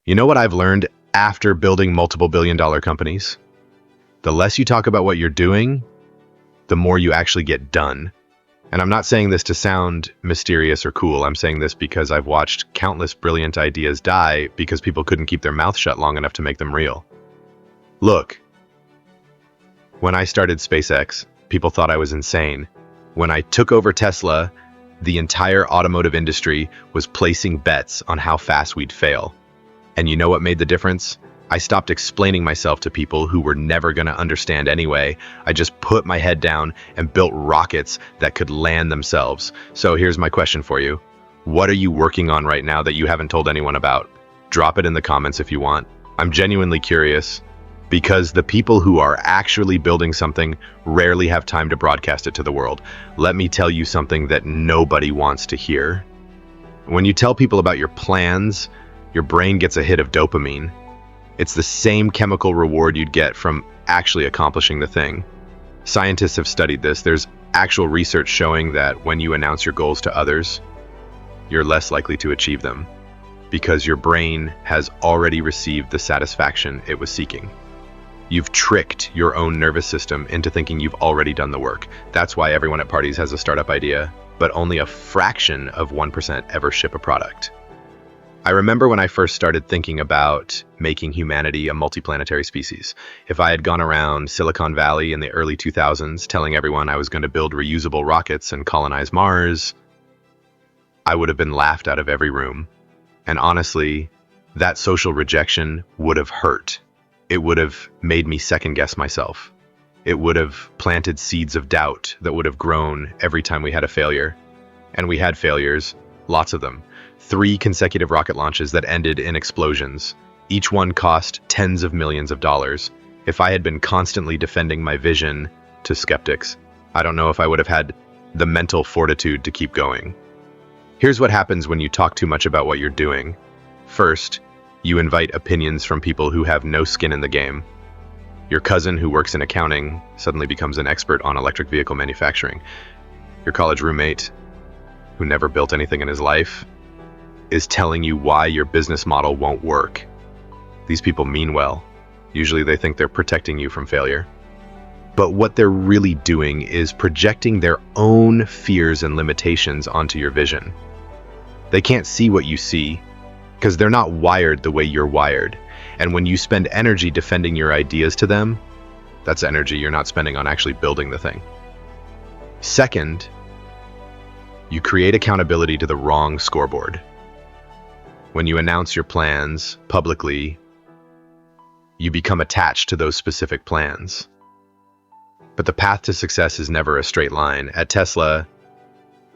You know what I've learned after building multiple billion-dollar companies? The less you talk about what you're doing, the more you actually get done. And I'm not saying this to sound mysterious or cool. I'm saying this because I've watched countless brilliant ideas die because people couldn't keep their mouth shut long enough to make them real. Look, when I started SpaceX, people thought I was insane. When I took over Tesla, the entire automotive industry was placing bets on how fast we'd fail. And you know what made the difference? I stopped explaining myself to people who were never going to understand anyway. I just put my head down and built rockets that could land themselves. So here's my question for you. What are you working on right now that you haven't told anyone about? Drop it in the comments if you want. I'm genuinely curious because the people who are actually building something rarely have time to broadcast it to the world. Let me tell you something that nobody wants to hear. When you tell people about your plans, your brain gets a hit of dopamine. It's the same chemical reward you'd get from actually accomplishing the thing. Scientists have studied this. There's actual research showing that when you announce your goals to others, you're less likely to achieve them because your brain has already received the satisfaction it was seeking. You've tricked your own nervous system into thinking you've already done the work. That's why everyone at parties has a startup idea, but only a fraction of 1% ever ship a product. I remember when I first started thinking about making humanity a multiplanetary species. If I had gone around Silicon Valley in the early 2000s telling everyone I was going to build reusable rockets and colonize Mars, I would have been laughed out of every room. And honestly, that social rejection would have hurt. It would have made me second-guess myself. It would have planted seeds of doubt that would have grown every time we had a failure. And we had failures, lots of them. 3 consecutive rocket launches that ended in explosions. Each one cost tens of millions of dollars. If I had been constantly defending my vision to skeptics, I don't know if I would have had the mental fortitude to keep going. Here's what happens when you talk too much about what you're doing. First, you invite opinions from people who have no skin in the game. Your cousin who works in accounting suddenly becomes an expert on electric vehicle manufacturing. Your college roommate, who never built anything in his life, is telling you why your business model won't work. These people mean well. Usually they think they're protecting you from failure. But what they're really doing is projecting their own fears and limitations onto your vision. They can't see what you see because they're not wired the way you're wired. And when you spend energy defending your ideas to them, that's energy you're not spending on actually building the thing. Second, you create accountability to the wrong scoreboard. When you announce your plans publicly, you become attached to those specific plans. But the path to success is never a straight line. At Tesla,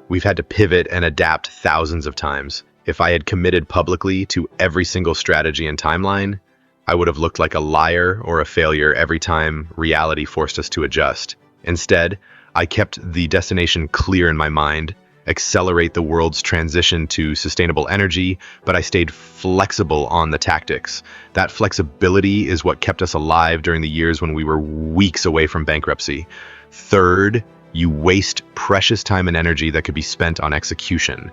we've had to pivot and adapt thousands of times. If I had committed publicly to every single strategy and timeline, I would have looked like a liar or a failure every time reality forced us to adjust. Instead, I kept the destination clear in my mind, accelerate the world's transition to sustainable energy, but I stayed flexible on the tactics. That flexibility is what kept us alive during the years when we were weeks away from bankruptcy. Third, you waste precious time and energy that could be spent on execution.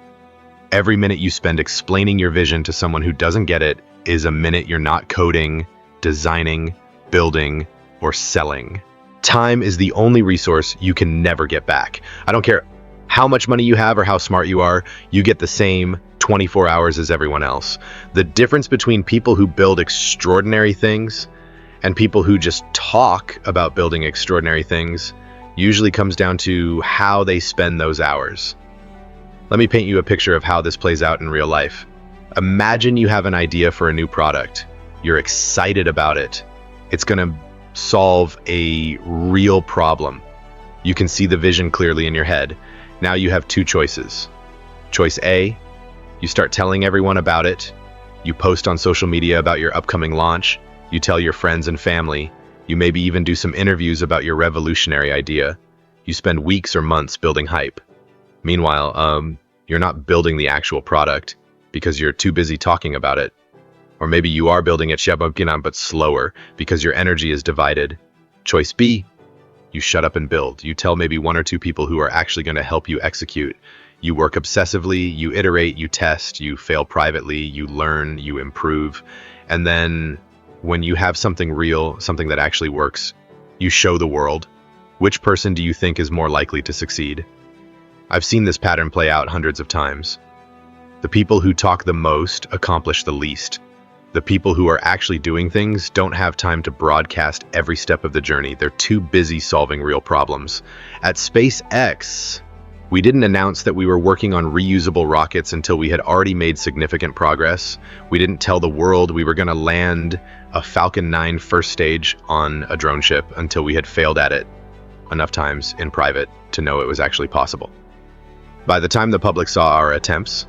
Every minute you spend explaining your vision to someone who doesn't get it is a minute you're not coding, designing, building, or selling. Time is the only resource you can never get back. I don't care how much money you have or how smart you are, you get the same 24 hours as everyone else. The difference between people who build extraordinary things and people who just talk about building extraordinary things usually comes down to how they spend those hours. Let me paint you a picture of how this plays out in real life. Imagine you have an idea for a new product. You're excited about it. It's going to solve a real problem. You can see the vision clearly in your head. Now you have 2 choices. Choice A, you start telling everyone about it. You post on social media about your upcoming launch. You tell your friends and family. You maybe even do some interviews about your revolutionary idea. You spend weeks or months building hype. Meanwhile, you're not building the actual product because you're too busy talking about it. Or maybe you are building it but slower because your energy is divided. Choice B, you shut up and build. You tell maybe 1 or 2 people who are actually going to help you execute. You work obsessively, you iterate, you test, you fail privately, you learn, you improve. And then when you have something real, something that actually works, you show the world. Which person do you think is more likely to succeed? I've seen this pattern play out hundreds of times. The people who talk the most accomplish the least. The people who are actually doing things don't have time to broadcast every step of the journey. They're too busy solving real problems. At SpaceX, we didn't announce that we were working on reusable rockets until we had already made significant progress. We didn't tell the world we were going to land a Falcon 9 first stage on a drone ship until we had failed at it enough times in private to know it was actually possible. By the time the public saw our attempts,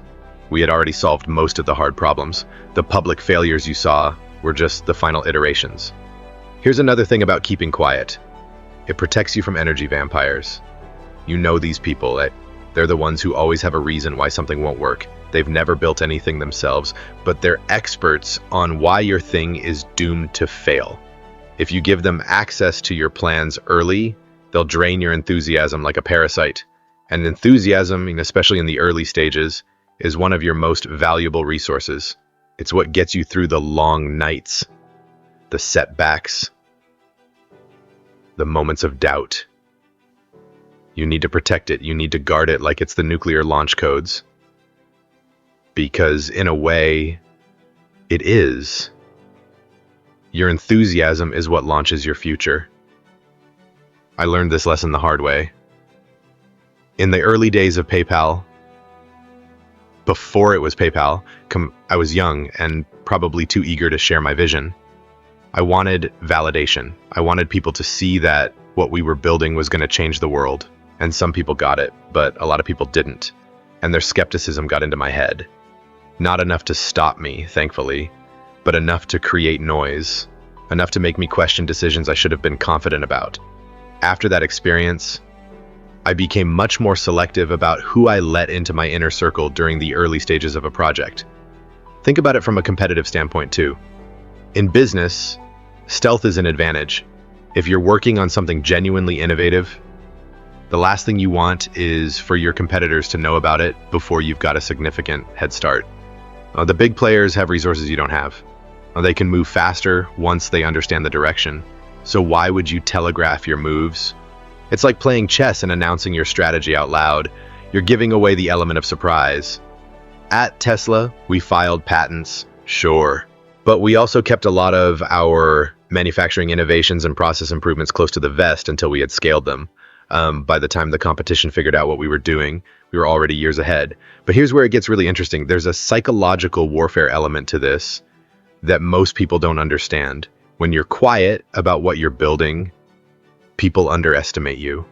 we had already solved most of the hard problems. The public failures you saw were just the final iterations. Here's another thing about keeping quiet. It protects you from energy vampires. You know these people. They're the ones who always have a reason why something won't work. They've never built anything themselves, but they're experts on why your thing is doomed to fail. If you give them access to your plans early, they'll drain your enthusiasm like a parasite. And enthusiasm, especially in the early stages, is one of your most valuable resources. It's what gets you through the long nights, the setbacks, the moments of doubt. You need to protect it. You need to guard it like it's the nuclear launch codes. Because in a way, it is. Your enthusiasm is what launches your future. I learned this lesson the hard way. In the early days of PayPal, before it was PayPal, I was young and probably too eager to share my vision. I wanted validation. I wanted people to see that what we were building was going to change the world. And some people got it, but a lot of people didn't. And their skepticism got into my head. Not enough to stop me, thankfully, but enough to create noise, enough to make me question decisions I should have been confident about. After that experience, I became much more selective about who I let into my inner circle during the early stages of a project. Think about it from a competitive standpoint too. In business, stealth is an advantage. If you're working on something genuinely innovative, the last thing you want is for your competitors to know about it before you've got a significant head start. The big players have resources you don't have. They can move faster once they understand the direction. So why would you telegraph your moves? It's like playing chess and announcing your strategy out loud. You're giving away the element of surprise. At Tesla, we filed patents, sure, but we also kept a lot of our manufacturing innovations and process improvements close to the vest until we had scaled them. By the time the competition figured out what we were doing, we were already years ahead. But here's where it gets really interesting. There's a psychological warfare element to this that most people don't understand. When you're quiet about what you're building, people underestimate you.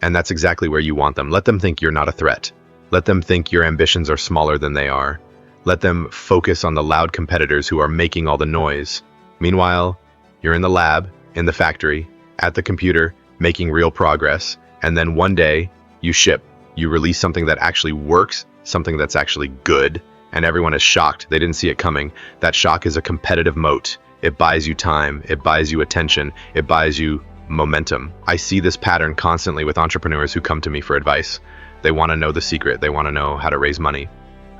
And that's exactly where you want them. Let them think you're not a threat. Let them think your ambitions are smaller than they are. Let them focus on the loud competitors who are making all the noise. Meanwhile, you're in the lab, in the factory, at the computer, making real progress. And then one day, you ship. You release something that actually works, something that's actually good, and everyone is shocked. They didn't see it coming. That shock is a competitive moat. It buys you time. It buys you attention. It buys you momentum. I see this pattern constantly with entrepreneurs who come to me for advice. They want to know the secret. They want to know how to raise money,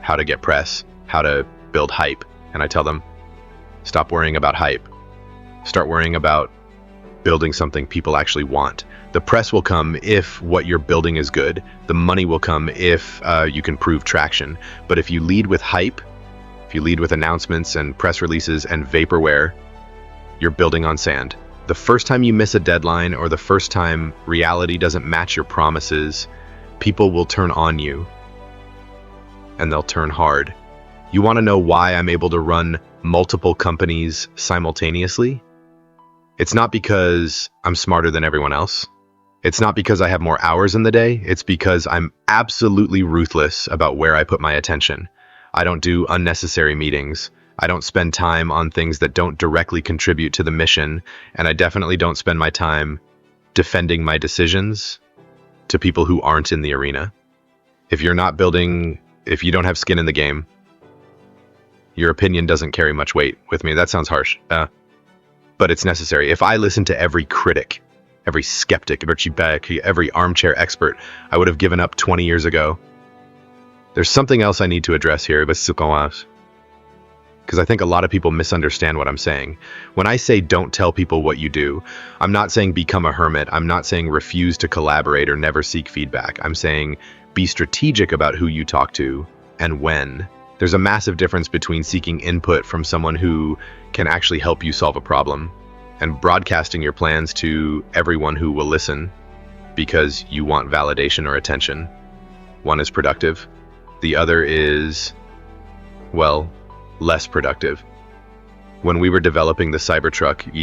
how to get press, how to build hype. And I tell them, stop worrying about hype. Start worrying about building something people actually want. The press will come if what you're building is good. The money will come if you can prove traction. But if you lead with hype, if you lead with announcements and press releases and vaporware, you're building on sand. The first time you miss a deadline or the first time reality doesn't match your promises, people will turn on you. And they'll turn hard. You want to know why I'm able to run multiple companies simultaneously? It's not because I'm smarter than everyone else. It's not because I have more hours in the day. It's because I'm absolutely ruthless about where I put my attention. I don't do unnecessary meetings. I don't spend time on things that don't directly contribute to the mission, and I definitely don't spend my time defending my decisions to people who aren't in the arena. If you're not building, if you don't have skin in the game, your opinion doesn't carry much weight with me. That sounds harsh, but it's necessary. If I listened to every critic, every skeptic, every armchair expert, I would have given up 20 years ago. There's something else I need to address here, because I think a lot of people misunderstand what I'm saying. When I say don't tell people what you do, I'm not saying become a hermit. I'm not saying refuse to collaborate or never seek feedback. I'm saying be strategic about who you talk to and when. There's a massive difference between seeking input from someone who can actually help you solve a problem and broadcasting your plans to everyone who will listen because you want validation or attention. One is productive. The other is, well, less productive. When we were developing the Cybertruck,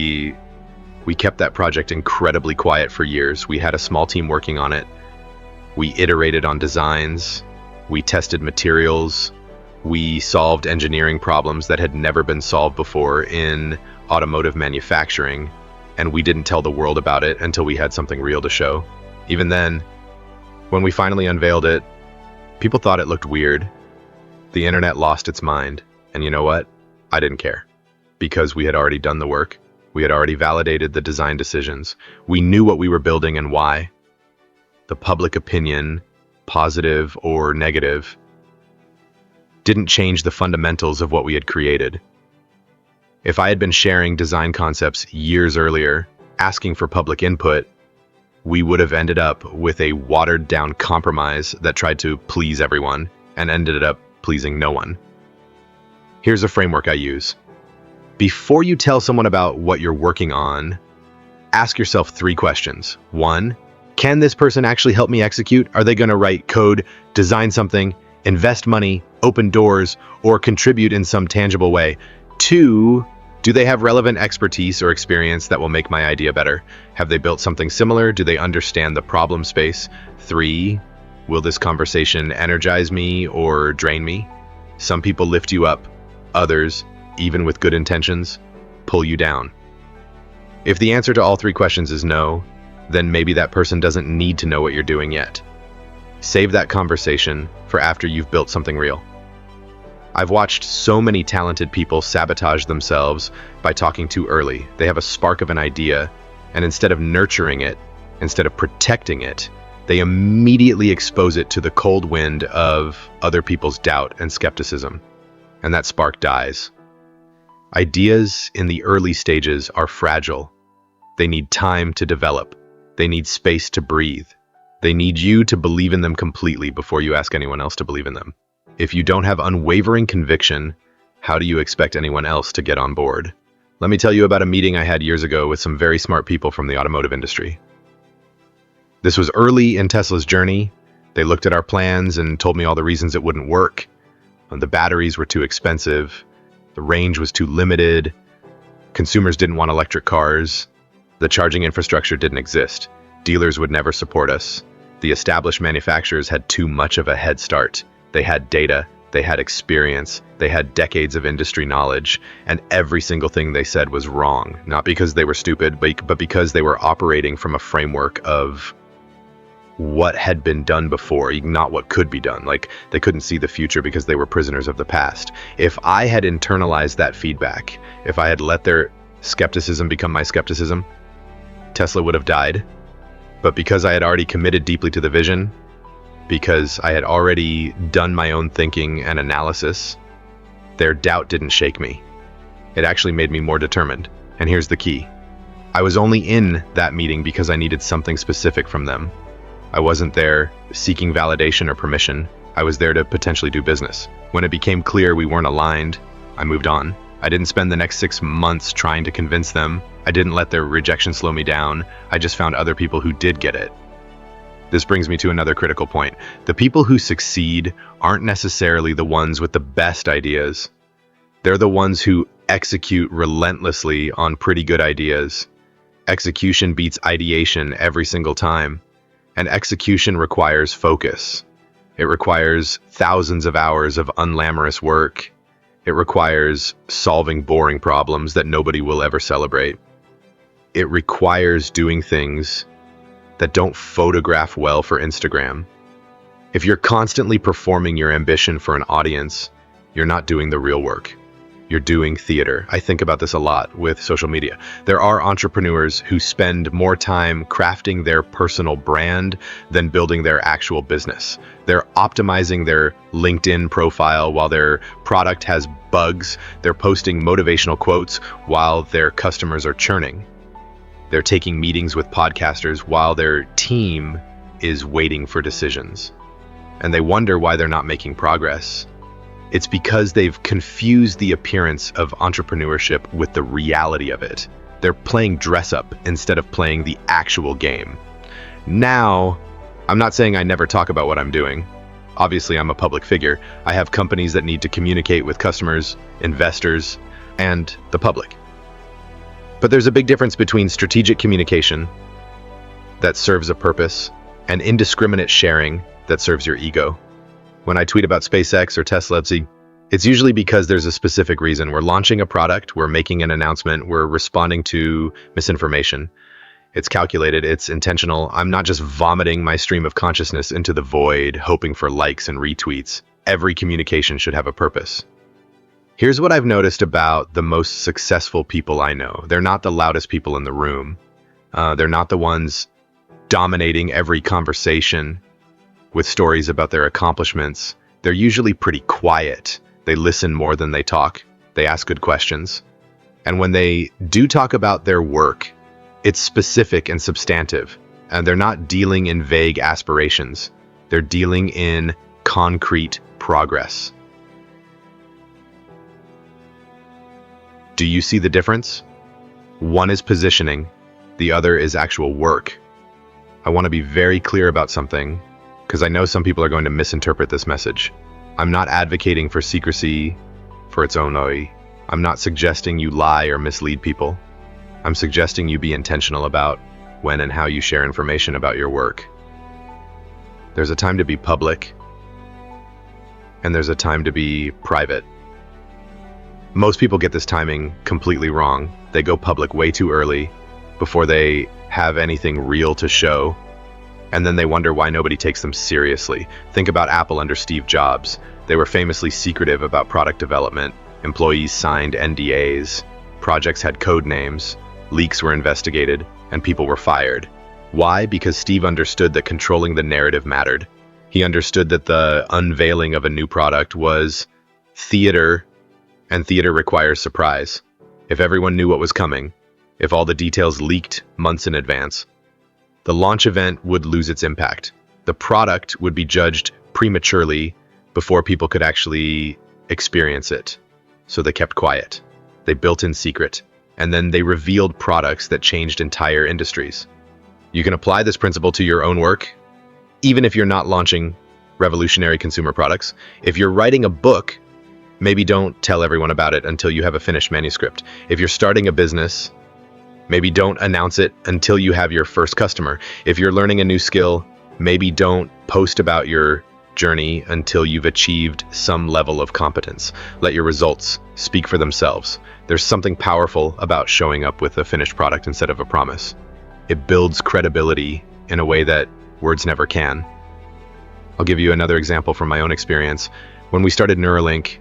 we kept that project incredibly quiet for years. We had a small team working on it. We iterated on designs. We tested materials. We solved engineering problems that had never been solved before in automotive manufacturing, and we didn't tell the world about it until we had something real to show. Even then, when we finally unveiled it, people thought it looked weird. The internet lost its mind. And you know what? I didn't care. Because we had already done the work. We had already validated the design decisions. We knew what we were building and why. The public opinion, positive or negative, didn't change the fundamentals of what we had created. If I had been sharing design concepts years earlier, asking for public input, we would have ended up with a watered-down compromise that tried to please everyone and ended up pleasing no one. Here's a framework I use. Before you tell someone about what you're working on, ask yourself 3 questions. 1, can this person actually help me execute? Are they going to write code, design something, invest money, open doors, or contribute in some tangible way? 2, do they have relevant expertise or experience that will make my idea better? Have they built something similar? Do they understand the problem space? 3, will this conversation energize me or drain me? Some people lift you up. Others, even with good intentions, pull you down. If the answer to all 3 questions is no, then maybe that person doesn't need to know what you're doing yet. Save that conversation for after you've built something real. I've watched so many talented people sabotage themselves by talking too early. They have a spark of an idea, and instead of nurturing it, instead of protecting it, they immediately expose it to the cold wind of other people's doubt and skepticism, and that spark dies. Ideas in the early stages are fragile. They need time to develop. They need space to breathe. They need you to believe in them completely before you ask anyone else to believe in them. If you don't have unwavering conviction, how do you expect anyone else to get on board? Let me tell you about a meeting I had years ago with some very smart people from the automotive industry. This was early in Tesla's journey. They looked at our plans and told me all the reasons it wouldn't work. The batteries were too expensive. The range was too limited. Consumers didn't want electric cars. The charging infrastructure didn't exist. Dealers would never support us. The established manufacturers had too much of a head start. They had data, they had experience, they had decades of industry knowledge, and every single thing they said was wrong. Not because they were stupid, but because they were operating from a framework of what had been done before, not what could be done. Like, they couldn't see the future because they were prisoners of the past. If I had internalized that feedback, if I had let their skepticism become my skepticism, Tesla would have died. But because I had already committed deeply to the vision, because I had already done my own thinking and analysis, their doubt didn't shake me. It actually made me more determined. And here's the key. I was only in that meeting because I needed something specific from them. I wasn't there seeking validation or permission. I was there to potentially do business. When it became clear we weren't aligned, I moved on. I didn't spend the next 6 months trying to convince them. I didn't let their rejection slow me down. I just found other people who did get it. This brings me to another critical point. The people who succeed aren't necessarily the ones with the best ideas. They're the ones who execute relentlessly on pretty good ideas. Execution beats ideation every single time. And execution requires focus. It requires thousands of hours of unglamorous work. It requires solving boring problems that nobody will ever celebrate. It requires doing things that don't photograph well for Instagram. If you're constantly performing your ambition for an audience, you're not doing the real work. you're doing theater. I think about this a lot with social media. There are entrepreneurs who spend more time crafting their personal brand than building their actual business. They're optimizing their LinkedIn profile while their product has bugs. They're posting motivational quotes while their customers are churning. They're taking meetings with podcasters while their team is waiting for decisions. And they wonder why they're not making progress. It's because they've confused the appearance of entrepreneurship with the reality of it. They're playing dress up instead of playing the actual game. Now, I'm not saying I never talk about what I'm doing. Obviously, I'm a public figure. I have companies that need to communicate with customers, investors, and the public. But there's a big difference between strategic communication that serves a purpose and indiscriminate sharing that serves your ego. When I tweet about SpaceX or Tesla, it's usually because there's a specific reason. We're launching a product, we're making an announcement, we're responding to misinformation. It's calculated, it's intentional. I'm not just vomiting my stream of consciousness into the void, hoping for likes and retweets. Every communication should have a purpose. Here's what I've noticed about the most successful people I know. They're not the loudest people in the room. They're not the ones dominating every conversation with stories about their accomplishments. They're usually pretty quiet. They listen more than they talk. They ask good questions. And when they do talk about their work, it's specific and substantive. And they're not dealing in vague aspirations. They're dealing in concrete progress. Do you see the difference? One is positioning, the other is actual work. I want to be very clear about something, because I know some people are going to misinterpret this message. I'm not advocating for secrecy for its own way. I'm not suggesting you lie or mislead people. I'm suggesting you be intentional about when and how you share information about your work. There's a time to be public, and there's a time to be private. Most people get this timing completely wrong. They go public way too early before they have anything real to show. And then they wonder why nobody takes them seriously. Think about Apple under Steve Jobs. They were famously secretive about product development. Employees signed NDAs. Projects had code names. Leaks were investigated, and people were fired. Why? Because Steve understood that controlling the narrative mattered. He understood that the unveiling of a new product was theater, and theater requires surprise. If everyone knew what was coming, if all the details leaked months in advance, the launch event would lose its impact. The product would be judged prematurely before people could actually experience it. So they kept quiet. They built in secret. And then they revealed products that changed entire industries. You can apply this principle to your own work, even if you're not launching revolutionary consumer products. If you're writing a book, maybe don't tell everyone about it until you have a finished manuscript. If you're starting a business, maybe don't announce it until you have your first customer. If you're learning a new skill, maybe don't post about your journey until you've achieved some level of competence. Let your results speak for themselves. There's something powerful about showing up with a finished product instead of a promise. It builds credibility in a way that words never can. I'll give you another example from my own experience. When we started Neuralink,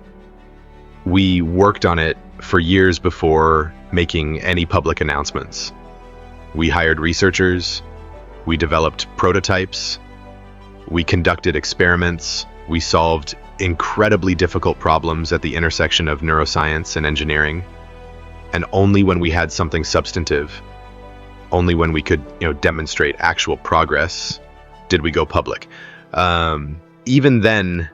we worked on it for years before making any public announcements. We hired researchers, we developed prototypes, we conducted experiments, we solved incredibly difficult problems at the intersection of neuroscience and engineering. And only when we had something substantive, only when we could, demonstrate actual progress, did we go public. Even then,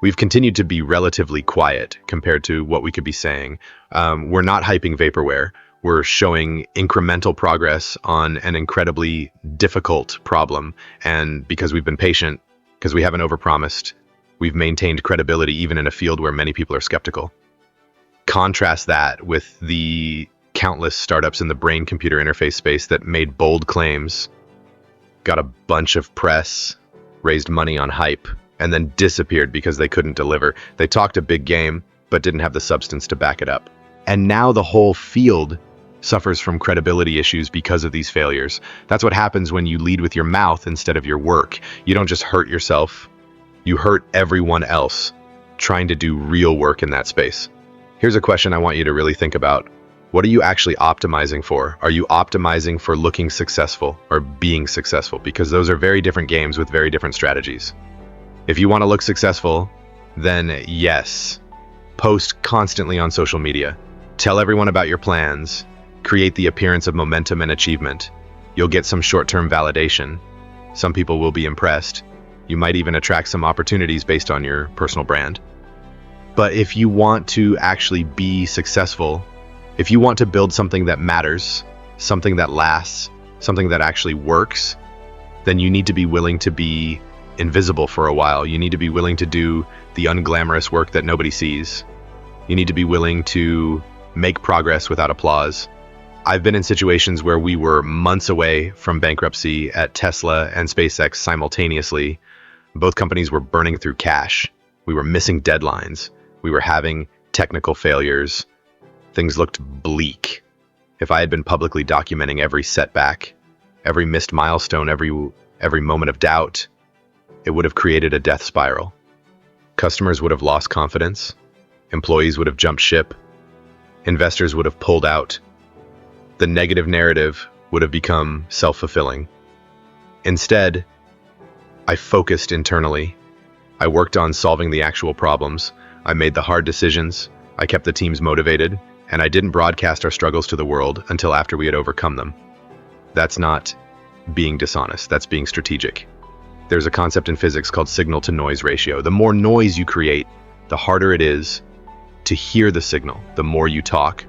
we've continued to be relatively quiet compared to what we could be saying. We're not hyping vaporware. We're showing incremental progress on an incredibly difficult problem. And because we've been patient, because we haven't overpromised, we've maintained credibility even in a field where many people are skeptical. Contrast that with the countless startups in the brain-computer interface space that made bold claims, got a bunch of press, raised money on hype, and then disappeared because they couldn't deliver. They talked a big game, but didn't have the substance to back it up. And now the whole field suffers from credibility issues because of these failures. That's what happens when you lead with your mouth instead of your work. You don't just hurt yourself, you hurt everyone else trying to do real work in that space. Here's a question I want you to really think about. What are you actually optimizing for? Are you optimizing for looking successful or being successful? Because those are very different games with very different strategies. If you want to look successful, then yes, post constantly on social media. Tell everyone about your plans. Create the appearance of momentum and achievement. You'll get some short-term validation. Some people will be impressed. You might even attract some opportunities based on your personal brand. But if you want to actually be successful, if you want to build something that matters, something that lasts, something that actually works, then you need to be willing to be invisible for a while. You need to be willing to do the unglamorous work that nobody sees. You need to be willing to make progress without applause. I've been in situations where we were months away from bankruptcy at Tesla and SpaceX simultaneously. Both companies were burning through cash. We were missing deadlines. We were having technical failures. Things looked bleak. If I had been publicly documenting every setback, every missed milestone, every moment of doubt, it would have created a death spiral. Customers would have lost confidence. Employees would have jumped ship. Investors would have pulled out. The negative narrative would have become self-fulfilling. Instead, I focused internally. I worked on solving the actual problems. I made the hard decisions. I kept the teams motivated, and I didn't broadcast our struggles to the world until after we had overcome them. That's not being dishonest. That's being strategic. There's a concept in physics called signal-to-noise ratio. The more noise you create, the harder it is to hear the signal. The more you talk,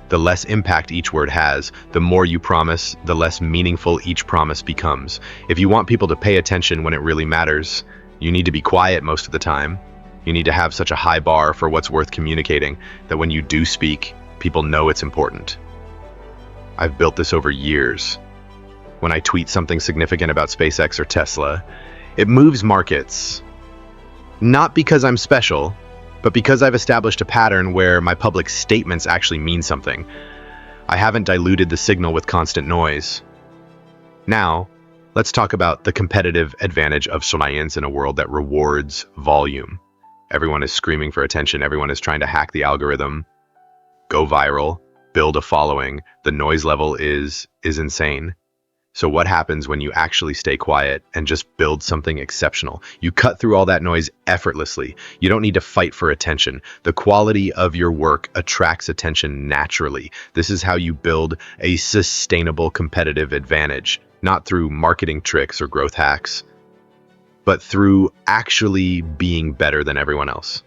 the less impact each word has. The more you promise, the less meaningful each promise becomes. If you want people to pay attention when it really matters, you need to be quiet most of the time. You need to have such a high bar for what's worth communicating that when you do speak, people know it's important. I've built this over years. When I tweet something significant about SpaceX or Tesla, it moves markets. Not because I'm special, but because I've established a pattern where my public statements actually mean something. I haven't diluted the signal with constant noise. Now, let's talk about the competitive advantage of science in a world that rewards volume. Everyone is screaming for attention. Everyone is trying to hack the algorithm, go viral, build a following. The noise level is insane. So what happens when you actually stay quiet and just build something exceptional? You cut through all that noise effortlessly. You don't need to fight for attention. The quality of your work attracts attention naturally. This is how you build a sustainable competitive advantage, not through marketing tricks or growth hacks, but through actually being better than everyone else.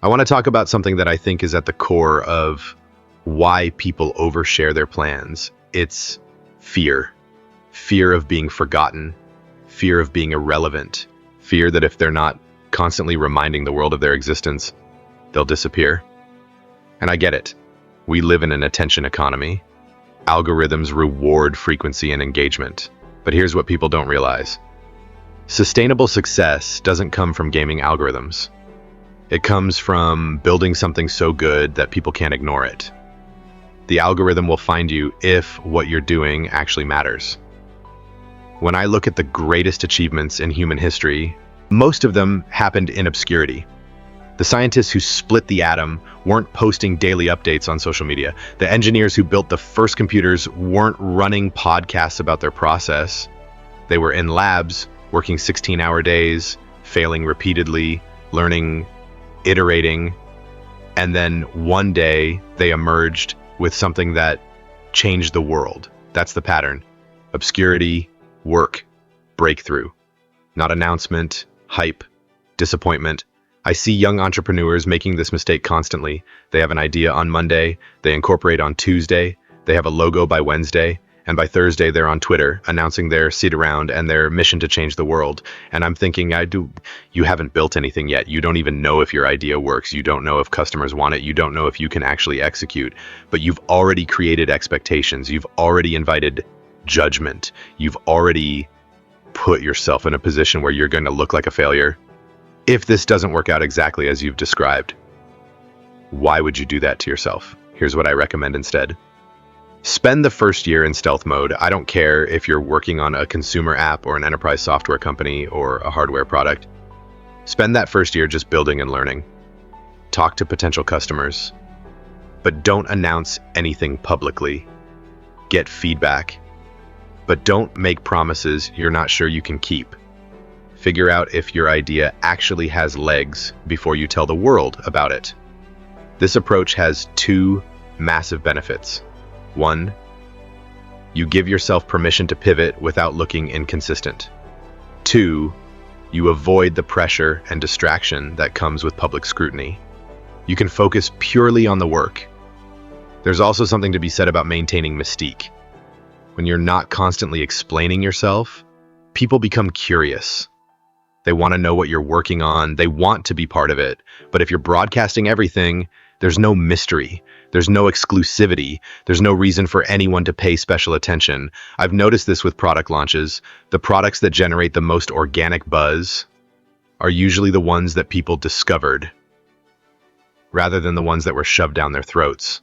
I want to talk about something that I think is at the core of why people overshare their plans. It's fear. Fear of being forgotten, fear of being irrelevant, fear that if they're not constantly reminding the world of their existence, they'll disappear. And I get it. We live in an attention economy. Algorithms reward frequency and engagement. But here's what people don't realize. Sustainable success doesn't come from gaming algorithms. It comes from building something so good that people can't ignore it. The algorithm will find you if what you're doing actually matters. When I look at the greatest achievements in human history, most of them happened in obscurity. The scientists who split the atom weren't posting daily updates on social media. The engineers who built the first computers weren't running podcasts about their process. They were in labs, working 16-hour days, failing repeatedly, learning, iterating, and then one day they emerged with something that changed the world. That's the pattern. Obscurity, work, breakthrough. Not announcement, hype, disappointment. I see young entrepreneurs making this mistake constantly. They have an idea on Monday, they incorporate on Tuesday, they have a logo by Wednesday, and by Thursday they're on Twitter announcing their seat around and their mission to change the world. And I'm thinking, you haven't built anything yet. You don't even know if your idea works. You don't know if customers want it. You don't know if you can actually execute. But you've already created expectations. You've already invited judgment. You've already put yourself in a position where you're going to look like a failure. If this doesn't work out exactly as you've described, why would you do that to yourself? Here's what I recommend instead. Spend the first year in stealth mode. I don't care if you're working on a consumer app or an enterprise software company or a hardware product. Spend that first year just building and learning. Talk to potential customers. but don't announce anything publicly. Get feedback, but don't make promises you're not sure you can keep. Figure out if your idea actually has legs before you tell the world about it. This approach has two massive benefits. One, you give yourself permission to pivot without looking inconsistent. Two, you avoid the pressure and distraction that comes with public scrutiny. You can focus purely on the work. There's also something to be said about maintaining mystique. When you're not constantly explaining yourself, people become curious. They want to know what you're working on. They want to be part of it. But if you're broadcasting everything, there's no mystery. There's no exclusivity. There's no reason for anyone to pay special attention. I've noticed this with product launches. The products that generate the most organic buzz are usually the ones that people discovered, rather than the ones that were shoved down their throats.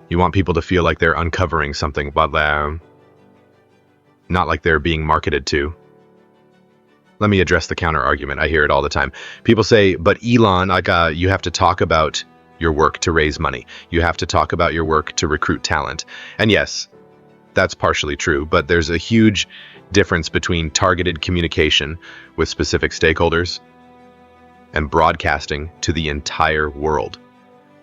You want people to feel like they're uncovering something, but not like they're being marketed to. Let me address the counter argument. I hear it all the time. People say, but Elon, you have to talk about your work to raise money. You have to talk about your work to recruit talent. And yes, that's partially true, but there's a huge difference between targeted communication with specific stakeholders and broadcasting to the entire world.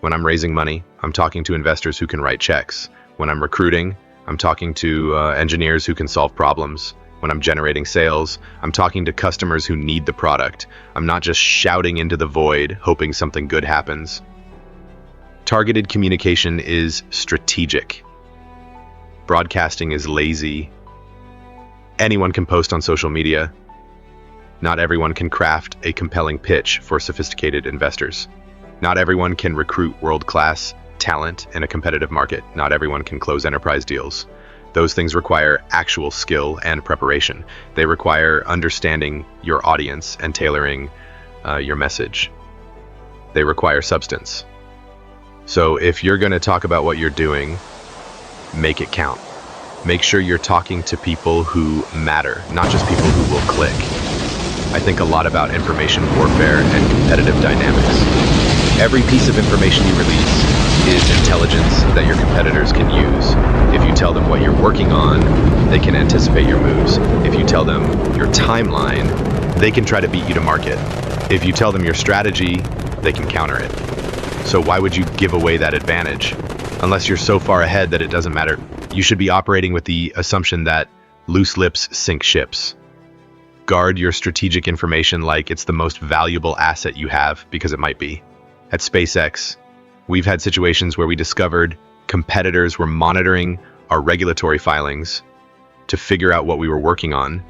When I'm raising money, I'm talking to investors who can write checks. When I'm recruiting, I'm talking to engineers who can solve problems. When I'm generating sales, I'm talking to customers who need the product. I'm not just shouting into the void, hoping something good happens. Targeted communication is strategic. Broadcasting is lazy. Anyone can post on social media. Not everyone can craft a compelling pitch for sophisticated investors. Not everyone can recruit world-class talent in a competitive market. Not everyone can close enterprise deals. Those things require actual skill and preparation. They require understanding your audience and tailoring your message. They require substance. So if you're going to talk about what you're doing, make it count. Make sure you're talking to people who matter, not just people who will click. I think a lot about information warfare and competitive dynamics. Every piece of information you release is intelligence that your competitors can use. If you tell them what you're working on, they can anticipate your moves. If you tell them your timeline, they can try to beat you to market. If you tell them your strategy, they can counter it. So why would you give away that advantage? Unless you're so far ahead that it doesn't matter. You should be operating with the assumption that loose lips sink ships. Guard your strategic information like it's the most valuable asset you have, because it might be. At SpaceX, we've had situations where we discovered competitors were monitoring our regulatory filings to figure out what we were working on.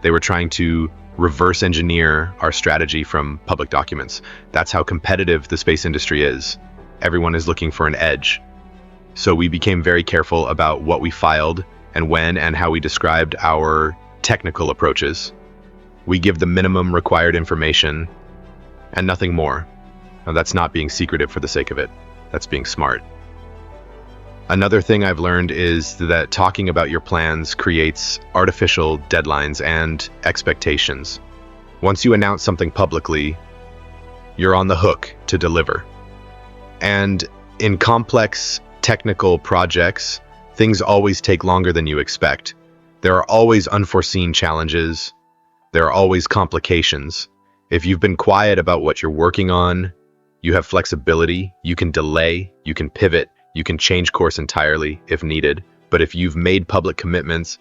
They were trying to reverse engineer our strategy from public documents. That's how competitive the space industry is. Everyone is looking for an edge. So we became very careful about what we filed and when and how we described our technical approaches. We give the minimum required information and nothing more. Now, that's not being secretive for the sake of it. That's being smart. Another thing I've learned is that talking about your plans creates artificial deadlines and expectations. Once you announce something publicly, you're on the hook to deliver. And in complex technical projects, things always take longer than you expect. There are always unforeseen challenges. There are always complications. If you've been quiet about what you're working on, you have flexibility, you can delay, you can pivot, you can change course entirely if needed. But if you've made public commitments,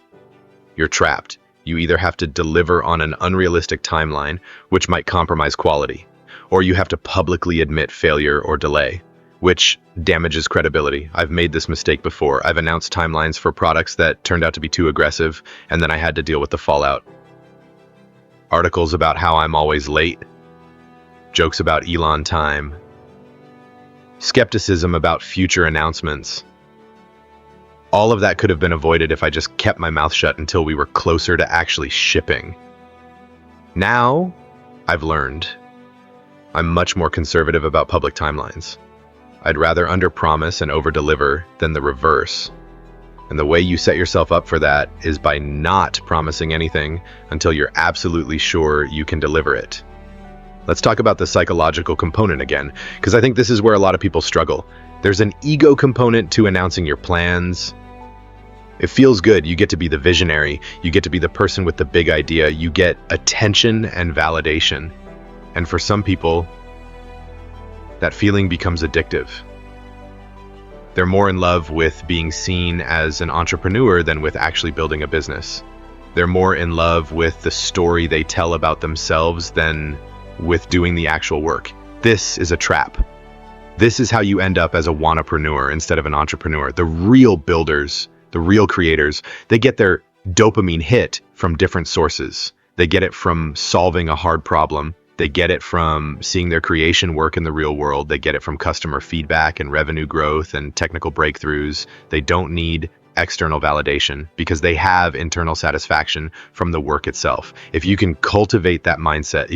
you're trapped. You either have to deliver on an unrealistic timeline, which might compromise quality, or you have to publicly admit failure or delay, which damages credibility. I've made this mistake before. I've announced timelines for products that turned out to be too aggressive, and then I had to deal with the fallout. Articles about how I'm always late, jokes about Elon time, skepticism about future announcements. All of that could have been avoided if I just kept my mouth shut until we were closer to actually shipping. Now, I've learned. I'm much more conservative about public timelines. I'd rather underpromise and overdeliver than the reverse. And the way you set yourself up for that is by not promising anything until you're absolutely sure you can deliver it. Let's talk about the psychological component again, because I think this is where a lot of people struggle. There's an ego component to announcing your plans. It feels good. You get to be the visionary. You get to be the person with the big idea. You get attention and validation. And for some people, that feeling becomes addictive. They're more in love with being seen as an entrepreneur than with actually building a business. They're more in love with the story they tell about themselves than with doing the actual work. This is a trap. This is how you end up as a wannapreneur instead of an entrepreneur. The real builders, the real creators, they get their dopamine hit from different sources. They get it from solving a hard problem. They get it from seeing their creation work in the real world. They get it from customer feedback and revenue growth and technical breakthroughs. They don't need external validation because they have internal satisfaction from the work itself. If you can cultivate that mindset,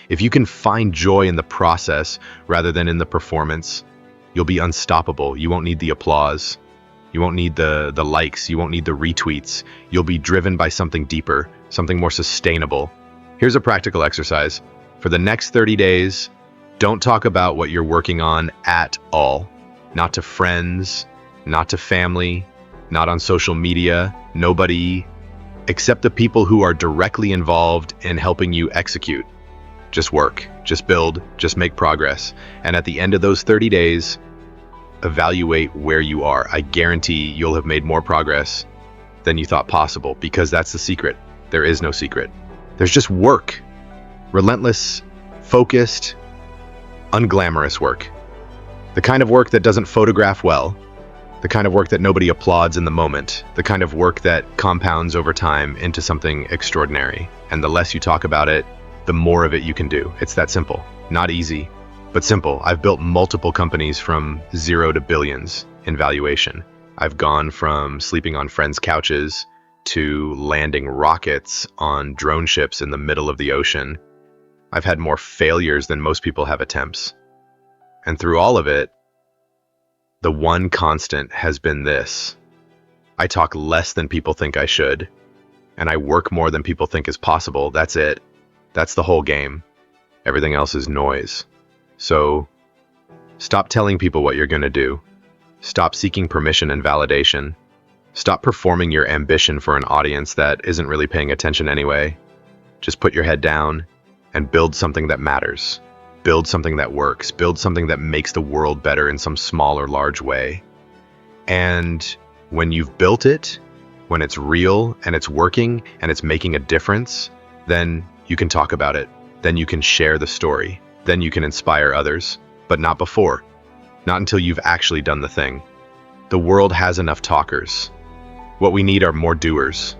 if you can find joy in the process rather than in the performance, you'll be unstoppable. You won't need the applause. You won't need the likes. You won't need the retweets. You'll be driven by something deeper, something more sustainable. Here's a practical exercise. For the next 30 days, don't talk about what you're working on at all. Not to friends, not to family, not on social media, nobody except the people who are directly involved in helping you execute. Just work, just build, just make progress. And at the end of those 30 days, evaluate where you are. I guarantee you'll have made more progress than you thought possible because that's the secret. There is no secret. There's just work. Relentless, focused, unglamorous work. The kind of work that doesn't photograph well. The kind of work that nobody applauds in the moment. The kind of work that compounds over time into something extraordinary. And the less you talk about it, the more of it you can do. It's that simple. Not easy, but simple. I've built multiple companies from 0 to billions in valuation. I've gone from sleeping on friends' couches to landing rockets on drone ships in the middle of the ocean. I've had more failures than most people have attempts. And through all of it, the one constant has been this. I talk less than people think I should, and I work more than people think is possible. That's it. That's the whole game. Everything else is noise. So, stop telling people what you're going to do. Stop seeking permission and validation. Stop performing your ambition for an audience that isn't really paying attention anyway. Just put your head down and build something that matters. Build something that works. Build something that makes the world better in some small or large way. And when you've built it, when it's real and it's working and it's making a difference, then you can talk about it. Then you can share the story. Then you can inspire others, but not before. Not until you've actually done the thing. The world has enough talkers. What we need are more doers,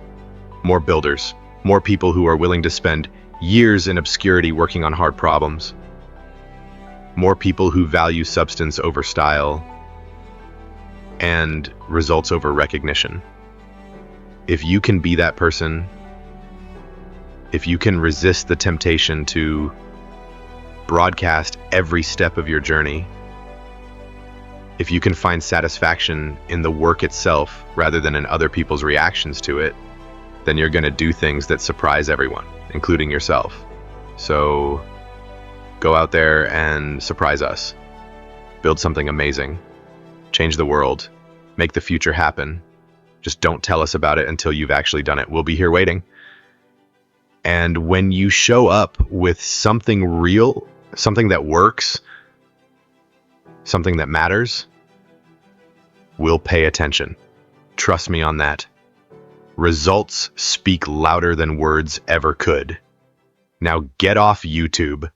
more builders, more people who are willing to spend years in obscurity working on hard problems. More people who value substance over style and results over recognition. If you can be that person, if you can resist the temptation to broadcast every step of your journey, if you can find satisfaction in the work itself rather than in other people's reactions to it, then you're going to do things that surprise everyone, including yourself. So go out there and surprise us. Build something amazing. Change the world. Make the future happen. Just don't tell us about it until you've actually done it. We'll be here waiting. And when you show up with something real, something that works, something that matters, we'll pay attention. Trust me on that. Results speak louder than words ever could. Now get off YouTube.